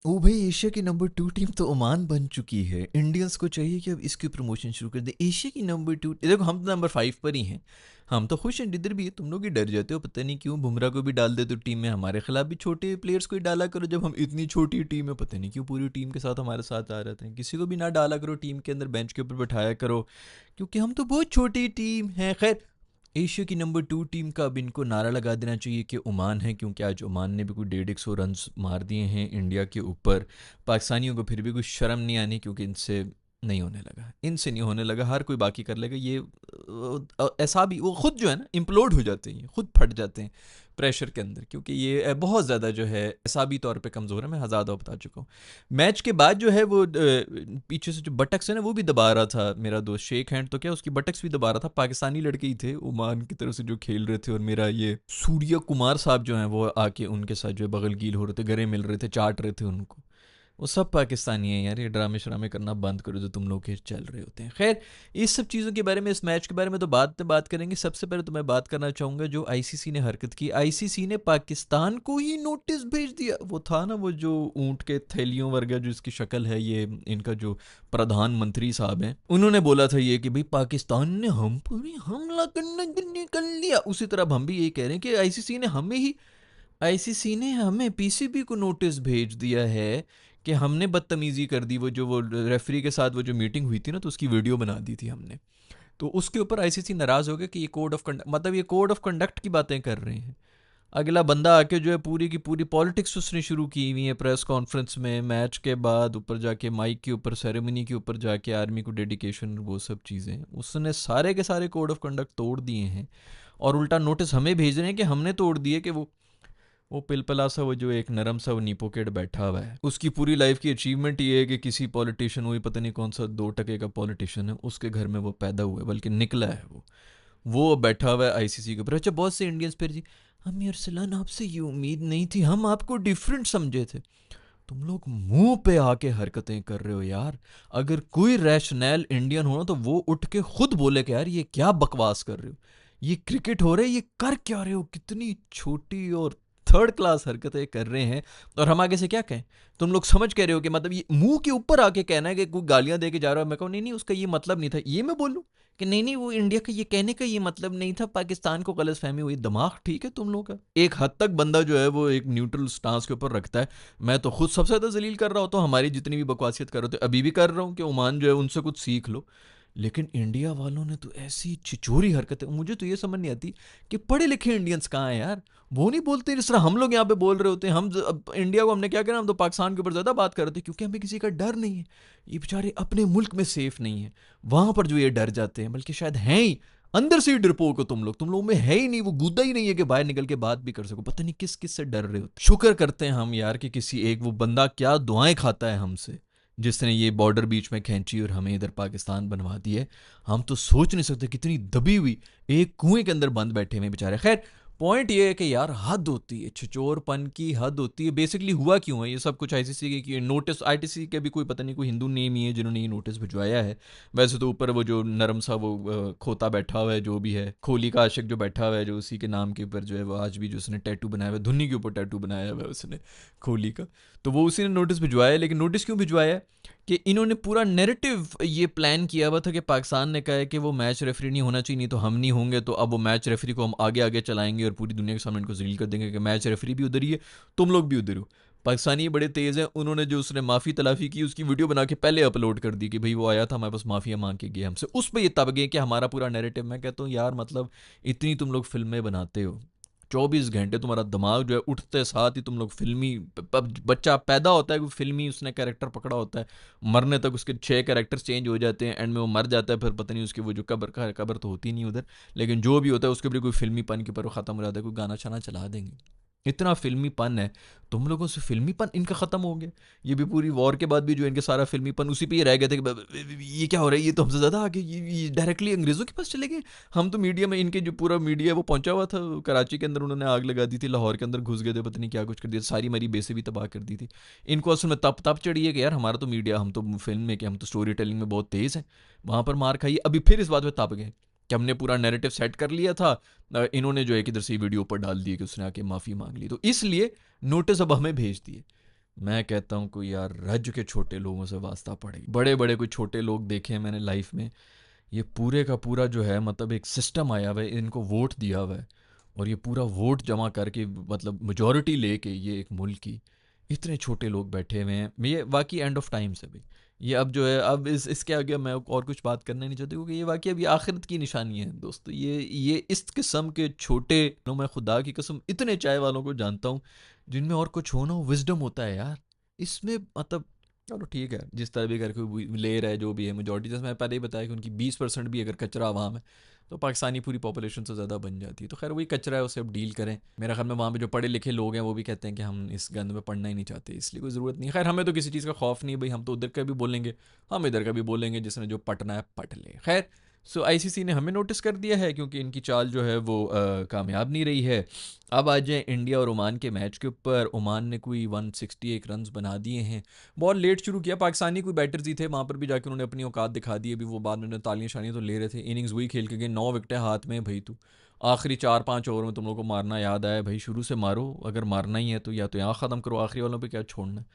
ओ भाई, एशिया की number 2 team तो ओमान बन चुकी है। इंडियंस को चाहिए कि अब इसकी प्रमोशन शुरू कर दे। एशिया की नंबर 2, देखो हम तो नंबर 5 पर ही हैं। हम तो खुश हैं, जिधर भी है। तुम लोग ही डर जाते हो, पता नहीं क्यों। बुमराह को भी डाल दे तो टीम में, हमारे खिलाफ भी छोटे प्लेयर्स को ही डाला करो। जब हम इतनी छोटी टीम है, पता नहीं क्यों पूरी टीम के साथ हमारे साथ आ रहे थे। किसी को भी ना डाला करो टीम के अंदर, बेंच के ऊपर बैठाया करो, क्योंकि हम तो बहुत छोटी टीम है। खैर, एशिया की नंबर 2 टीम का अब इनको नारा लगा देना चाहिए कि ओमान है, क्योंकि आज ओमान ने भी कोई 150 रन मार दिए हैं इंडिया के ऊपर। पाकिस्तानियों को फिर भी कुछ शर्म नहीं आनी, क्योंकि इनसे नहीं होने लगा, इनसे नहीं होने लगा। हर कोई बाकी कर लेगा। ये ऐसा भी वो खुद जो है ना इम्प्लोड हो जाते हैं, खुद फट जाते हैं प्रेशर के अंदर, क्योंकि ये बहुत ज़्यादा जो है ऐसाबी तौर पे कमज़ोर है। मैं ज़्यादा बता चुका हूँ। मैच के बाद जो है वो पीछे से जो बटक्स है ना, वो भी दबा रहा था मेरा दोस्त शेख हैंड, तो क्या उसकी बटक्स भी दबा रहा था। पाकिस्तानी लड़के ही थे ओमान की तरफ से जो खेल रहे थे, और मेरा ये सूर्य कुमार साहब जो हैं वो आके उनके साथ जो है बगलगील हो रहे थे, गले मिल रहे थे, चाट रहे थे उनको। वो सब पाकिस्तानी हैं यार। ये ड्रामे शरामे करना बंद करो जो तुम लोग के चल रहे होते हैं। खैर, इस सब चीज़ों के बारे में, इस मैच के बारे में तो बाद में बात करेंगे। सबसे पहले तो मैं बात करना चाहूँगा जो आईसीसी ने हरकत की। आईसीसी ने पाकिस्तान को ही नोटिस भेज दिया। वो था ना वो जो ऊँट के थैलियों वर्गा जो इसकी शक्ल है, ये इनका जो प्रधानमंत्री साहब हैं, उन्होंने बोला था ये कि भाई पाकिस्तान ने हम पर ही हमला करना कर लिया। उसी तरह अब हम भी यही कह रहे हैं कि आईसीसी ने हमें पीसीबी को नोटिस भेज दिया है कि हमने बदतमीज़ी कर दी। वो रेफरी के साथ वो जो मीटिंग हुई थी ना, तो उसकी वीडियो बना दी थी हमने। तो उसके ऊपर आईसीसी नाराज़ हो गया कि ये कोड ऑफ कंडक्ट, मतलब ये कोड ऑफ कंडक्ट की बातें कर रहे हैं। अगला बंदा आके जो है पूरी की पूरी पॉलिटिक्स उसने शुरू की हुई है प्रेस कॉन्फ्रेंस में, मैच के बाद ऊपर जाके माइक के ऊपर, सेरेमनी के ऊपर जाके आर्मी को डेडिकेशन, वो सब चीज़ें उसने सारे के सारे कोड ऑफ कंडक्ट तोड़ दिए हैं। और उल्टा नोटिस हमें भेज रहे हैं कि हमने तोड़ दिए। कि वो पिलपला सा, वो जो एक नरम सा वो नीपोकेट बैठा हुआ है, उसकी पूरी लाइफ की अचीवमेंट ये है कि किसी पॉलिटिशियन, वही पता नहीं कौन सा 2 टके का पॉलिटिशियन है, उसके घर में वो पैदा हुआ है, बल्कि निकला है वो बैठा हुआ है आईसीसी के ऊपर। अच्छा, बहुत से इंडियंस फिर जी, हमें अरसलान आपसे ये उम्मीद नहीं थी, हम आपको डिफरेंट समझे थे। तुम लोग मुंह पे आके हरकतें कर रहे हो यार। अगर कोई रैशनल इंडियन हो ना, तो वो उठ के खुद बोले कि यार ये क्या बकवास कर रहे हो, ये क्रिकेट हो रहा है, ये कर क्या रहे हो, कितनी छोटी और थर्ड क्लास हरकतें कर रहे हैं। और हम आगे से क्या कहें? तुम लोग समझ कह रहे हो कि मतलब ये मुंह के ऊपर आके कहना है कि कोई गालियां दे के जा रहा है। मैं कहूँ नहीं नहीं, उसका ये मतलब नहीं था। ये मैं बोलूँ कि नहीं नहीं, वो इंडिया का ये कहने का ये मतलब नहीं था, पाकिस्तान को गलत फहमी हुई। दिमाग ठीक है तुम लोग का? एक हद तक बंदा जो है वो एक न्यूट्रल स्टांस के ऊपर रखता है। मैं तो खुद सबसे ज़्यादा जलील कर रहा होता हूँ, हमारी जितनी भी बकवासियत कर रहे थे अभी भी कर रहा हूँ, कि ओमान जो है उनसे कुछ सीख लो। लेकिन इंडिया वालों ने तो ऐसी छिचोरी हरकतें, मुझे तो ये समझ नहीं आती कि पढ़े लिखे इंडियंस कहाँ हैं यार। वो नहीं बोलते जिस तरह हम लोग यहाँ पे बोल रहे होते हैं। अब इंडिया को हमने क्या किया, हम तो पाकिस्तान के ऊपर ज़्यादा बात कर रहे थे, क्योंकि हमें किसी का डर नहीं है। ये बेचारे अपने मुल्क में सेफ नहीं है, वहाँ पर जो ये डर जाते हैं, बल्कि शायद हैं ही अंदर से ही डरपोक हो तुम लोग में है ही नहीं वो गुद्दा ही नहीं है कि बाहर निकल के बात भी कर सको। पता नहीं किस किस से डर रहे हो। शुक्र करते हैं हम यार कि किसी एक, वो बंदा क्या दुआएं खाता है हमसे, जिसने ये बॉर्डर बीच में खींची और हमें इधर पाकिस्तान बनवा दी है। हम तो सोच नहीं सकते कितनी दबी हुई एक कुएं के अंदर बंद बैठे हुए बेचारे। खैर, पॉइंट ये है कि यार हद होती है, छिचोरपन की हद होती है। बेसिकली हुआ क्यों है ये सब कुछ? आईसीसी की नोटिस, आईटीसी के भी कोई पता नहीं कोई हिंदू नेम ही है जिन्होंने ये नोटिस भिजवाया है। वैसे तो ऊपर वो जो नरम सा वो खोता बैठा हुआ है, जो भी है, खोली का आशिक जो बैठा हुआ है, जो उसी के नाम के ऊपर जो है वो आज भी जो उसने टैटू बनाया हुआ है, धुन्नी के ऊपर टैटू बनाया हुआ है उसने, खोली का। तो वो उसी ने नोटिस भिजवाया है। लेकिन नोटिस क्यों भिजवाया है? कि इन्होंने पूरा नैरेटिव ये प्लान किया हुआ था कि पाकिस्तान ने कहा है कि वो मैच रेफरी नहीं होना चाहिए, नहीं तो हम नहीं होंगे, तो अब वो मैच रेफरी को हम आगे आगे चलाएंगे और पूरी दुनिया के सामने इनको जलील कर देंगे कि मैच रेफरी भी उधर ही है, तुम लोग भी उधर हो। पाकिस्तानी बड़े तेज़ हैं, उन्होंने जो उसने माफ़ी तलाफ़ी की उसकी वीडियो बना के पहले अपलोड कर दी कि भाई वो आया था हमारे पास, माफ़िया मांग के गया हमसे। उस पर ये तब गए कि हमारा पूरा नैरेटिव। मैं कहता हूँ यार, मतलब इतनी तुम लोग फिल्में बनाते हो, 24 घंटे तुम्हारा दिमाग जो है उठते साथ ही तुम लोग फिल्मी, बच्चा पैदा होता है कोई फिल्मी उसने कैरेक्टर पकड़ा होता है, मरने तक उसके 6 कैरेक्टर्स चेंज हो जाते हैं, एंड में वो मर जाता है, फिर पता नहीं उसकी वो जो कब्र तो होती नहीं उधर, लेकिन जो भी होता है उसके ऊपर कोई फिल्मी पन के ऊपर वो ख़त्म हो जाता है, कोई गाना छाना चला देंगे। इतना फिल्मीपन है तुम लोगों से, फिल्मीपन इनका ख़त्म हो गया। ये भी पूरी वॉर के बाद भी जो इनके सारा फिल्मीपन उसी पे ही रह गए थे कि ये क्या हो रहा है, ये तो हमसे ज़्यादा आगे, ये डायरेक्टली अंग्रेज़ों के पास चले गए। हम तो मीडिया में, इनके जो पूरा मीडिया है वो पहुंचा हुआ था कराची के अंदर, उन्होंने आग लगा दी थी, लाहौर के अंदर घुस गए थे, पता नहीं क्या कुछ कर दिया, सारी मरी बेसें भी तबाह कर दी थी। इनको असल में तब चढ़ी है कि यार हमारा तो मीडिया, हम तो फिल्म में, कि हम तो स्टोरी टेलिंग में बहुत तेज़ हैं, वहाँ पर मार खाई। अभी फिर इस बात में तप गए कि हमने पूरा नैरेटिव सेट कर लिया था। इन्होंने जो है कि इधर से वीडियो ऊपर डाल दिए कि उसने आके माफ़ी मांग ली, तो इसलिए नोटिस अब हमें भेज दिए। मैं कहता हूँ कोई यार रज के छोटे लोगों से वास्ता पड़ेगी। बड़े बड़े कोई छोटे लोग देखे हैं मैंने लाइफ में, ये पूरे का पूरा जो है मतलब एक सिस्टम आया हुआ है, इनको वोट दिया हुआ है और ये पूरा वोट जमा करके मतलब मेजोरिटी लेके ये एक मुल्क की इतने छोटे लोग बैठे हुए हैं। ये वाकई एंड ऑफ टाइम्स है भाई। ये अब जो है अब इसके आगे मैं और कुछ बात करना नहीं चाहती क्योंकि ये वाकई अब ये आखिरत की निशानी है दोस्तों। ये इस किस्म के छोटे, मैं खुदा की कसम इतने चाय वालों को जानता हूँ जिनमें और कुछ होना हो विजडम होता है यार इसमें। मतलब चलो ठीक है, जिस तरह भी करके ले रहा है जो भी है मेजोरिटी, जैसे मैंने पहले ही बताया कि उनकी 20% भी अगर कचरा वहाँ में तो पाकिस्तानी पूरी पॉपुलेशन से ज़्यादा बन जाती है। तो खैर वही कचरा है, उसे अब डील करें। मेरा ख्याल में वहाँ पे जो पढ़े लिखे लोग हैं वो भी कहते हैं कि हम इस गंद में पढ़ना ही नहीं चाहते, इसलिए कोई ज़रूरत नहीं। खैर हमें तो किसी चीज़ का खौफ नहीं है भाई, हम तो उधर का भी बोलेंगे, हम इधर का भी बोलेंगे, जिसने जो पटना है पट ले। खैर सो आईसीसी ने हमें नोटिस कर दिया है क्योंकि इनकी चाल जो है वो कामयाब नहीं रही है। अब आ जाए इंडिया और ओमान के मैच के ऊपर। ओमान ने कोई 161 रन बना दिए हैं। बहुत लेट शुरू किया, पाकिस्तानी कोई बैटर्स ही थे वहाँ पर भी जाकर उन्होंने अपनी औकात दिखा दी। अभी वो बाद में तालियां शानियां तो ले रहे थे, इनिंग्स वही खेल के गए, 9 विकेटें हाथ में भाई। तू आखिरी 4-5 ओवर में तुम लोग को मारना याद आया भाई, शुरू से मारो, अगर मारना ही है तो या तो यहाँ ख़त्म करो, आखिरी वालों पे क्या छोड़ना है।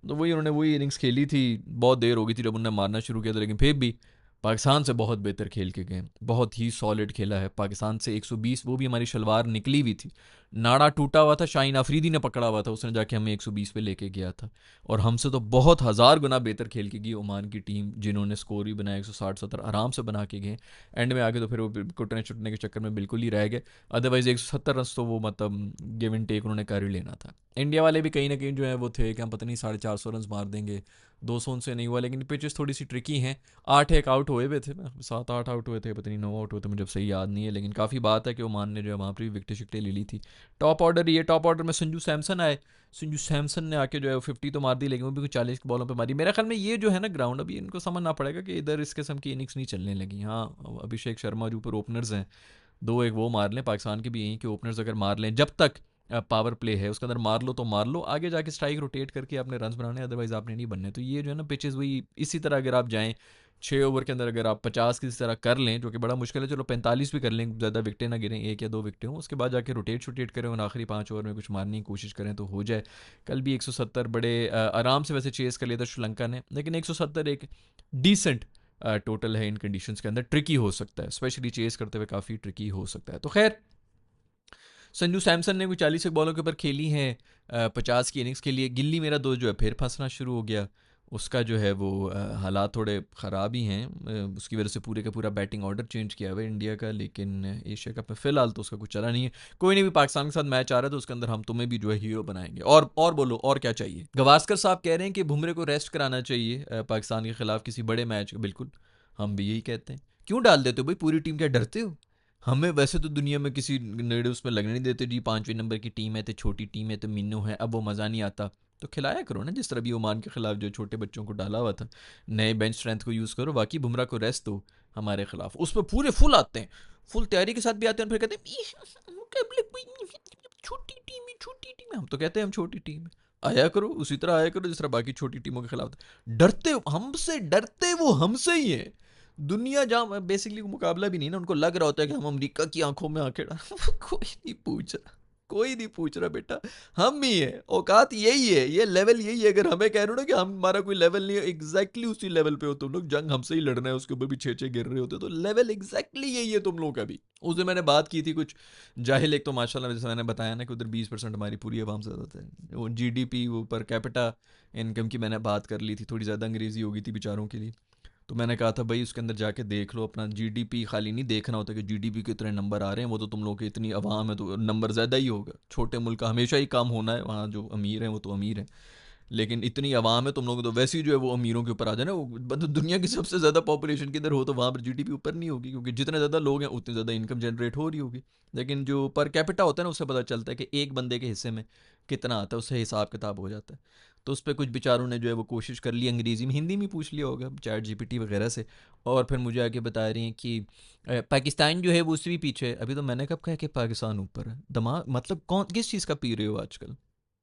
तो वही उन्होंने वही इनिंग्स खेली थी। बहुत देर हो गई थी जब उन्होंने मारना शुरू किया था, लेकिन फिर भी पाकिस्तान से बहुत बेहतर खेल के गए, बहुत ही सॉलिड खेला है पाकिस्तान से। 120, वो भी हमारी शलवार निकली हुई थी, नाड़ा टूटा हुआ था, शाहीन अफरीदी ने पकड़ा हुआ था, उसने जाके हमें 120 पे लेके गया था। और हमसे तो बहुत हज़ार गुना बेहतर खेल के गई ओमान की टीम, जिन्होंने स्कोर भी बनाया 160-70 आराम से बना के गए। एंड में आके तो फिर वो कुटने छुटने के चक्कर में बिल्कुल ही रह गए। अदरवाइज़ 170 रन तो वो मतलब गिव एंड टेक उन्होंने कर ही लेना था। इंडिया वाले भी कहीं ना कहीं जो है वो थे कि हम पता नहीं 450 रन मार देंगे, 200 उनसे नहीं हुआ। लेकिन पिचेस थोड़ी सी ट्रिकी हैं। 8-1 आउट हुए हुए थे ना, 7-8 आउट हुए थे, पता नहीं 9 आउट हुए थे, मुझे अब सही याद नहीं है। लेकिन काफ़ी बात है कि ओमान ने जो है वहाँ पर भी विकटें शिकटें ले ली थी। टॉप ऑर्डर, ये टॉप ऑर्डर में संजू सैमसन आए। संजू सैमसन ने आके जो है 50 तो मार दी, लेकिन वो भी कुछ 40 बॉलों पे मारी। मेरे ख्याल में ये जो है ना ग्राउंड, अभी इनको समझना पड़ेगा कि इधर इस किस्म की इनिंग्स नहीं चलने लगी। हाँ, अभिषेक शर्मा जो ऊपर ओपनर्स हैं, दो एक वो मार लें, पाकिस्तान के भी यहीं के ओपनर्स अगर मार लें, जब तक पावर प्ले है उसके अंदर मार लो तो मार लो, आगे जाके स्ट्राइक रोटेट करके आपने रन बनाने, अदरवाइज आपने नहीं बनने। तो ये जो है ना पिचेस वही इसी तरह अगर आप जाएँ 6 ओवर के अंदर अगर आप 50 किसी तरह कर लें, जो कि बड़ा मुश्किल है, चलो 45 भी कर लें, ज़्यादा विकटें ना गिरें, 1 या 2 विकटें हों, उसके बाद जाके रोटेट शोटेट करें और आखिरी 5 ओवर में कुछ मारने की कोशिश करें तो हो जाए। कल भी 170 बड़े आराम से वैसे चेस कर लिया था श्रीलंका ने, लेकिन 170 एक डिसेंट टोटल है इन कंडीशंस के अंदर। ट्रिकी हो सकता है, स्पेशली चेस करते हुए काफ़ी ट्रिकी हो सकता है। तो खैर संजू सैमसन ने कोई 40 बॉलों के ऊपर खेली हैं, 50 की इनिंग्स के लिए। गिल्ली मेरा दोस्त जो है फिर फंसना शुरू हो गया, उसका जो है वो हालात थोड़े ख़राब ही हैं। उसकी वजह से पूरे का पूरा बैटिंग ऑर्डर चेंज किया हुआ है इंडिया का, लेकिन एशिया कप में फ़िलहाल तो उसका कुछ चला नहीं है। कोई नहीं, भी पाकिस्तान के साथ मैच आ रहा है तो उसके अंदर हम तुम्हें भी जो है हीरो बनाएंगे। और बोलो और क्या चाहिए। गवास्कर साहब कह रहे हैं कि बुमरे को रेस्ट कराना चाहिए पाकिस्तान के खिलाफ किसी बड़े मैच। बिल्कुल, हम भी यही कहते हैं। क्यों डाल देते हो भाई पूरी टीम, क्या डरते हो? हमें वैसे तो दुनिया में किसी नेड़े उसमें लगने नहीं देते जी, 5वें नंबर की टीम है तो छोटी टीम है तो मिन्नो है, अब वो मज़ा नहीं आता। तो खिलाया करो ना, जिस तरह भी ओमान के खिलाफ जो छोटे बच्चों को डाला हुआ था, नए बेंच स्ट्रेंथ को यूज़ करो। बाकी बुमराह को रेस्ट दो हमारे खिलाफ। उस पर पूरे फुल आते हैं, फुल तैयारी के साथ भी आते हैं, और फिर कहते हैं छोटी टीम है, छोटी टीम है। हम तो कहते हैं हम छोटी टीम है। आया करो उसी तरह आया करो जिस तरह बाकी छोटी टीमों के खिलाफ डरते हमसे, डरते वो हमसे ही है। दुनिया जहाँ बेसिकली मुकाबला भी नहीं ना, उनको लग रहा होता है कि हम अमेरिका की आंखों में आंखें डाल कोई नहीं पूछ रहा, कोई नहीं पूछ रहा बेटा, हम ही है, औकात यही है, ये लेवल यही है। अगर हमें कह रहे हो ना कि हमारा कोई लेवल नहीं है, एग्जैक्टली उसी लेवल पे हो तुम लोग। जंग हमसे ही लड़ना है, उसके ऊपर भी 6-6 गिर रहे होते, तो लेवल एग्जैक्टली यही है तुम लोगों का भी। उस दिन मैंने बात की थी कुछ जाहिल, एक तो माशाल्लाह जैसे मैंने बताया ना कि उधर 20% हमारी पूरी आवाम से ज़्यादा थे। वो जीडीपी, वो पर कैपिटा इनकम की मैंने बात कर ली थी, थोड़ी ज़्यादा अंग्रेज़ी हो गई थी बेचारों के लिए। तो मैंने कहा था भाई उसके अंदर जाके देख लो अपना जीडीपी, खाली नहीं देखना होता कि जीडीपी के इतने नंबर आ रहे हैं, वो तो तुम लोग की इतनी आवाम है तो नंबर ज़्यादा ही होगा। छोटे मुल्क का हमेशा ही काम होना है, वहाँ जो अमीर हैं वो तो अमीर हैं, लेकिन इतनी आवाम है तुम लोग तो वैसे ही जो है वो अमीरों के ऊपर आ जाना। वो मतलब दुनिया की सबसे ज़्यादा पॉपुलेशन किधर हो तो वहाँ पर जीडीपी ऊपर नहीं होगी, क्योंकि जितने ज़्यादा लोग हैं उतनी ज़्यादा इनकम जनरेट हो रही होगी। लेकिन जो पर कैपिटा होता है ना, उससे पता चलता है कि एक बंदे के हिस्से में कितना आता है, उससे हिसाब किताब हो जाता है। तो उस पर कुछ बेचारों ने जो है वो कोशिश कर ली, अंग्रेज़ी में हिंदी में पूछ लिया होगा चैट जीपीटी वगैरह से, और फिर मुझे आके बता रही हैं कि पाकिस्तान जो है वो उससे भी पीछे है। अभी तो मैंने कब कहा कि पाकिस्तान ऊपर है? दिमाग मतलब कौन किस चीज़ का पी रहे हो आजकल?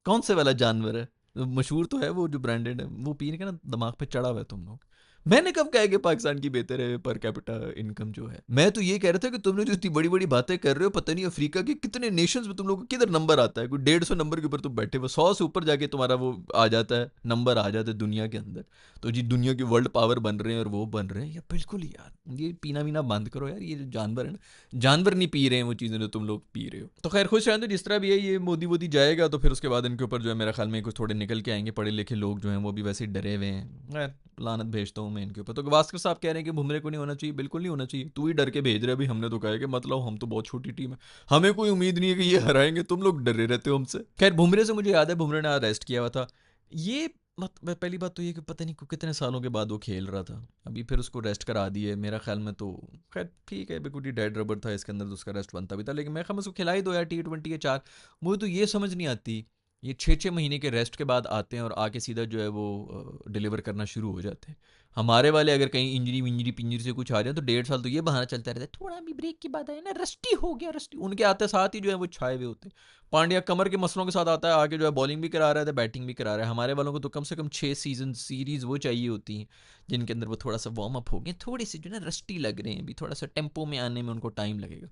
कौन से वाला जानवर है? मशहूर तो है वो जो ब्रांडेड है, वो पीने का ना दिमाग पे चढ़ा हुआ है तुम लोग। मैंने कब कहा है कि पाकिस्तान की बेहतर है पर कैपिटा इनकम जो है? मैं तो ये कह रहा था कि तुमने जो इतनी बड़ी बड़ी बातें कर रहे हो, पता नहीं अफ्रीका के कितने नेशंस में तुम लोग को किधर नंबर आता है, कोई 150 नंबर के ऊपर तुम बैठे हो, 100 से ऊपर जाके तुम्हारा वो आ जाता है, नंबर आ जाता है दुनिया के अंदर। तो जी दुनिया के वर्ल्ड पावर बन रहे हैं और वो बन रहे हैं, या बिल्कुल यार ये पीना वीना बंद करो यार, ये जो जानवर है ना, जानवर नहीं पी रहे हैं वो चीज़ें जो तुम लोग पी रहे हो। तो खैर खुश रहने दो, जिस तरह भी है, ये मोदी वोदी जाएगा तो फिर उसके बाद इनके ऊपर जो है मेरा ख्याल में कुछ थोड़े निकल के आएंगे, पढ़े लिखे लोग जो हैं वो भी वैसे ही डरे हुए हैं। खैर लानत भेजता हूँ मैं इनके ऊपर। तो गवास्कर साहब कह रहे हैं कि बुमरे को नहीं होना चाहिए, बिल्कुल नहीं होना चाहिए, तू ही डर के भेज रहे अभी, हमने तो कहा है कि मतलब हम तो बहुत छोटी टीम है, हमें कोई उम्मीद नहीं है कि ये हराएंगे, तुम लोग डरे रहते हो हमसे। खैर बुमरे से मुझे याद है बुमरे ने अरेस्ट किया हुआ था, ये पहली बात तो ये कि पता नहीं कितने सालों के बाद वो खेल रहा था, अभी फिर उसको रेस्ट करा दिए मेरा ख्याल में। तो खैर ठीक है, बिल्कुल डेड रबर था इसके अंदर, तो उसका रेस्ट बनता भी था, लेकिन मैं ख्याल में उसको खिलाई दो यार T20 के 4। मुझे तो ये समझ नहीं आती, ये 6-6 महीने के रेस्ट के बाद आते हैं और आके सीधा जो है वो डिलीवर करना शुरू हो जाते हैं। हमारे वाले अगर कहीं इंजरी विंजरी पिंजरी से कुछ आ जाए तो 1.5 साल तो ये बहाना चलता रहता है, थोड़ा भी ब्रेक के बाद आए ना, रस्टी हो गया रस्टी, उनके आते साथ ही जो है वो छाए हुए होते हैं। पांड्या कमर के मसलों के साथ आता है, आगे जो है बॉलिंग भी करा रहा है, बैटिंग भी करा रहा है। हमारे वालों को तो कम से कम 6 सीजन सीरीज वो चाहिए होती हैं जिनके अंदर वो थोड़ा सा वार्म अप हो गए, थोड़े से जो है ना रस्टी लग रहे हैं, अभी थोड़ा सा टेम्पो में आने में उनको टाइम लगेगा।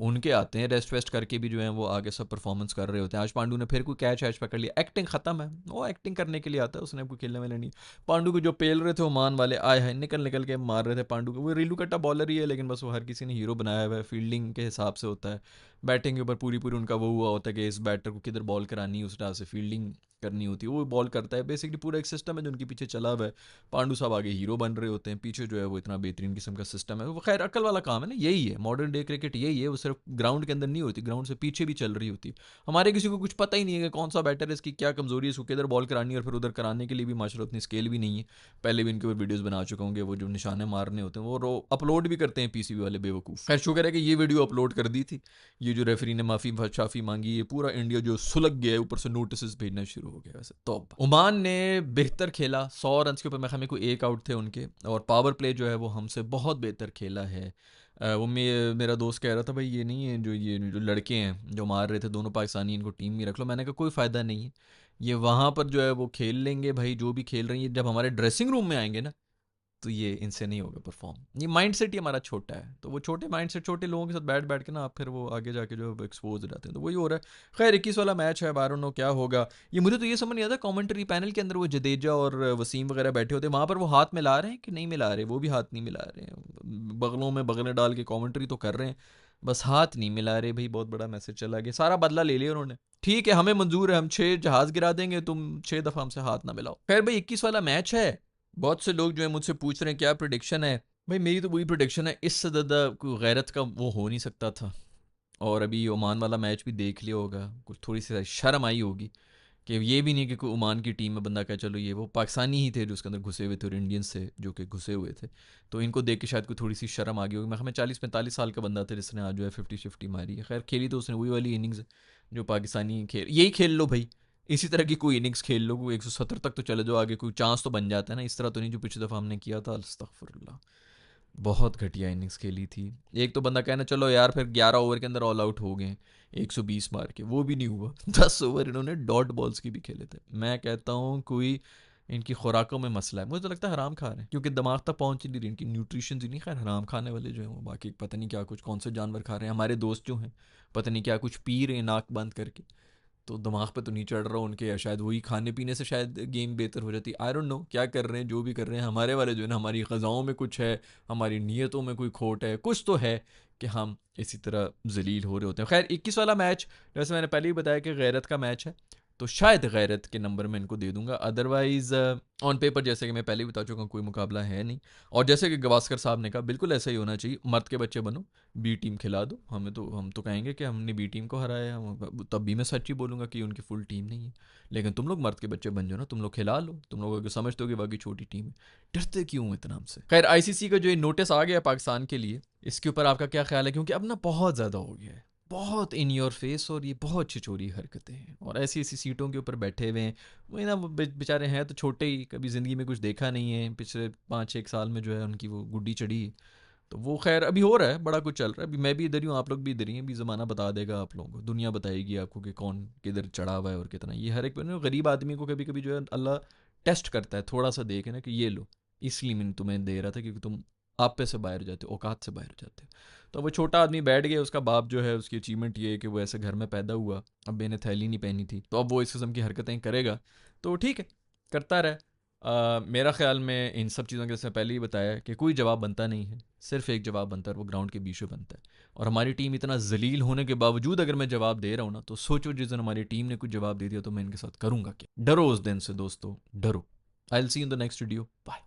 उनके आते हैं रेस्ट वेस्ट करके भी जो है वो आगे सब परफॉर्मेंस कर रहे होते हैं। आज पांडू ने फिर कोई कैच वैच पकड़ लिया, एक्टिंग खत्म है, वो एक्टिंग करने के लिए आता है, उसने कोई खेलने वाले नहीं। पांडू को जो पेल रहे थे ओमान वाले, आए हैं निकल निकल के मार रहे थे पांडू को। वो रीलू कट्टा बॉलर ही है, लेकिन बस वो हर किसी ने हीरो बनाया हुआ है, फील्डिंग के हिसाब से होता है, बैटिंग के ऊपर पूरी पूरी उनका वो हुआ होता है कि इस बैटर को किधर बॉल करानी है, उस तरह से फील्डिंग करनी होती है, वो बॉल करता है। बेसिकली पूरा एक सिस्टम है जो उनके पीछे चला हुआ है। पांडू साहब आगे हीरो बन रहे होते हैं, पीछे जो है वो इतना बेहतरीन किस्म का सिस्टम है। वो खैर अकल वाला काम है ना, यही है मॉडर्न डे क्रिकेट, यही है। वो सिर्फ ग्राउंड के अंदर नहीं होती, ग्राउंड से पीछे भी चल रही होती। हमारे किसी को कुछ पता ही नहीं है कि कौन सा बैटर है, इसकी क्या कमजोरी है, इसको किधर बॉल करानी है, और फिर उधर कराने के लिए भी माशाल्लाह उतनी स्केल भी नहीं है। पहले भी इनके ऊपर वीडियोस बना चुका हूँ, वो जो निशाने मारने होते हैं वो अपलोड भी करते हैं पीसीबी वाले बेवकूफ़। खैर शुक्र है कि ये वीडियो अपलोड कर दी थी। ये जो रेफरी ने माफ़ी शाफी मांगी, ये पूरा इंडिया जो सुलग गया है, ऊपर से नोटिस भेजना शुरू हो गया। वैसे तो ओमान ने बेहतर खेला, 100 रन के ऊपर मैं हमें कोई एक आउट थे उनके, और पावर प्ले जो है वो हमसे बहुत बेहतर खेला है। वो मेरा दोस्त कह रहा था भाई ये नहीं है, ये जो लड़के हैं जो मार रहे थे दोनों पाकिस्तानी, इनको टीम में रख लो। मैंने कहा कोई फ़ायदा नहीं है, ये वहाँ पर जो है वो खेल लेंगे भाई, जो भी खेल रही है, जब हमारे ड्रेसिंग रूम में आएंगे ना तो ये इनसे नहीं होगा परफॉर्म। ये माइंडसेट ही हमारा छोटा है, तो वो छोटे माइंडसेट छोटे लोगों के साथ बैठ बैठ के ना आप फिर वो आगे जाके जो एक्सपोज हो जाते हैं, तो वही हो रहा है। खैर 21 वाला मैच है, बारह नो क्या होगा। ये मुझे तो ये समझ नहीं आता, कमेंट्री पैनल के अंदर वो जडेजा और वसीम वगैरह बैठे होते हैं, वहाँ पर वो हाथ मिला रहे हैं कि नहीं मिला रहे, वो भी हाथ नहीं मिला रहे हैं, बगलों में बगलें डाल के कॉमेंट्री तो कर रहे हैं, बस हाथ नहीं मिला रहे। भाई बहुत बड़ा मैसेज चला गया, सारा बदला ले लिया उन्होंने। ठीक है हमें मंजूर है, हम 6 जहाज गिरा देंगे, तुम 6 दफ़ा हमसे हाथ ना मिलाओ। खैर भाई 21 वाला मैच है। बहुत से लोग जो है मुझसे पूछ रहे हैं क्या प्रोडिक्शन है। भाई मेरी तो वही प्रोडिक्शन है, इससे ज़्यादा कोई गैरत का वो हो नहीं सकता था। और अभी ओमान वाला मैच भी देख लिया होगा, कुछ थोड़ी सी शर्म आई होगी कि ये भी नहीं कि कोई ओमान की टीम में बंदा कहे चलो ये वो पाकिस्तानी ही थे जो उसके अंदर घुसे हुए थे और इंडियंस थे जो कि घुसे हुए थे, तो इनको देख के शायद कोई थोड़ी सी शर्म आ गई होगी। मैं हमें 40-45 साल का बंदा था जिसने आज जो है 50-50 मारी है। खैर खेली तो उसने वही वाली इनिंग्स जो पाकिस्तानी खेल, यही खेल लो भाई, इसी तरह की कोई इनिंग्स खेल लो, कोई 170 तक तो चले जाओ, आगे कोई चांस तो बन जाता है ना, इस तरह तो नहीं जो पिछली दफ़ा हमने किया था। अस्तगफुरुल्लाह, बहुत घटिया इनिंग्स खेली थी। एक तो बंदा कहना चलो यार फिर 11 ओवर के अंदर ऑल आउट हो गए 120 मार के, वो भी नहीं हुआ। 10 ओवर इन्होंने डॉट बॉल्स की भी खेले थे। मैं कहता हूँ कोई इनकी खुराकों में मसला है, मुझे तो लगता है हराम खा रहे हैं, क्योंकि दिमाग तक पहुँच ही नहीं रही इनकी न्यूट्रिशन ही नहीं। खैर हराम खाने वाले जो हैं वो बाकी पता नहीं क्या कुछ कौन से जानवर खा रहे हैं, हमारे दोस्त जो हैं पता नहीं क्या कुछ पी रहे हैं नाक बंद करके, तो दिमाग पे तो नहीं चढ़ रहा उनके, या शायद वही खाने पीने से शायद गेम बेहतर हो जाती। आई डोंट नो क्या कर रहे हैं, जो भी कर रहे हैं हमारे वाले जो है ना, हमारी ग़ज़ाओं में कुछ है, हमारी नीयतों में कोई खोट है, कुछ तो है कि हम इसी तरह जलील हो रहे होते हैं। खैर 21 वाला मैच जैसे मैंने पहले ही बताया कि गैरत का मैच है, तो शायद गैरत के नंबर में इनको दे दूंगा। अदरवाइज़ ऑन पेपर जैसे कि मैं पहले ही बता चुका हूँ कोई मुकाबला है नहीं। और जैसे कि गवास्कर साहब ने कहा बिल्कुल ऐसा ही होना चाहिए, मर्द के बच्चे बनो, बी टीम खिला दो हमें, तो हम तो कहेंगे कि हमने बी टीम को हराया, तब भी मैं सच ही बोलूँगा कि उनकी फुल टीम नहीं है। लेकिन तुम लोग मर्द के बच्चे बन जाओ ना, तुम लोग खिला लो, तुम लोग अगर समझते हो कि बाकी छोटी टीम है, डरते क्यों इतना हमसे। खैर आईसीसी का जो ये नोटिस आ गया पाकिस्तान के लिए, इसके ऊपर आपका क्या ख्याल है, क्योंकि अब ना बहुत ज़्यादा हो गया है, बहुत इन योर फेस, और ये बहुत छिछोरी हरकतें हैं, और ऐसी ऐसी सीटों के ऊपर बैठे हुए हैं। वही ना वो बेचारे हैं तो छोटे ही, कभी ज़िंदगी में कुछ देखा नहीं है, पिछले 5-6 साल में जो है उनकी वो गुड्डी चढ़ी है। तो वो खैर अभी हो रहा है, बड़ा कुछ चल रहा है। अभी मैं भी इधर ही हूँ, आप लोग भी इधर ही हैं, अभी ज़माना बता देगा आप लोगों को, दुनिया बताएगी आपको कि कौन किधर चढ़ा हुआ है और कितना। ये हर एक गरीब आदमी को कभी कभी जो है अल्लाह टेस्ट करता है, थोड़ा सा देखे ना कि ये लो इसलिए मैंने तुम्हें दे रहा था क्योंकि तुम आप पे से बाहर जाते हो, औकात से बाहर जाते हो। तो वो छोटा आदमी बैठ गया, उसका बाप जो है उसकी अचीवमेंट ये है कि वो ऐसे घर में पैदा हुआ, अब मैंने थैली नहीं पहनी थी, तो अब वो इस किस्म की हरकतें करेगा। तो ठीक है, करता रहे। मेरा ख्याल में इन सब चीज़ों के जैसे पहले ही बताया कि कोई जवाब बनता नहीं है, सिर्फ एक जवाब बनता है, वो ग्राउंड के बीच में बनता है। और हमारी टीम इतना जलील होने के बावजूद अगर मैं जवाब दे रहा हूँ ना, तो सोचो जिस दिन हमारी टीम ने कुछ जवाब दे दिया तो मैं इनके साथ करूँगा क्या। डरो उस दिन से दोस्तों, डरो। I will see in the next video, bye.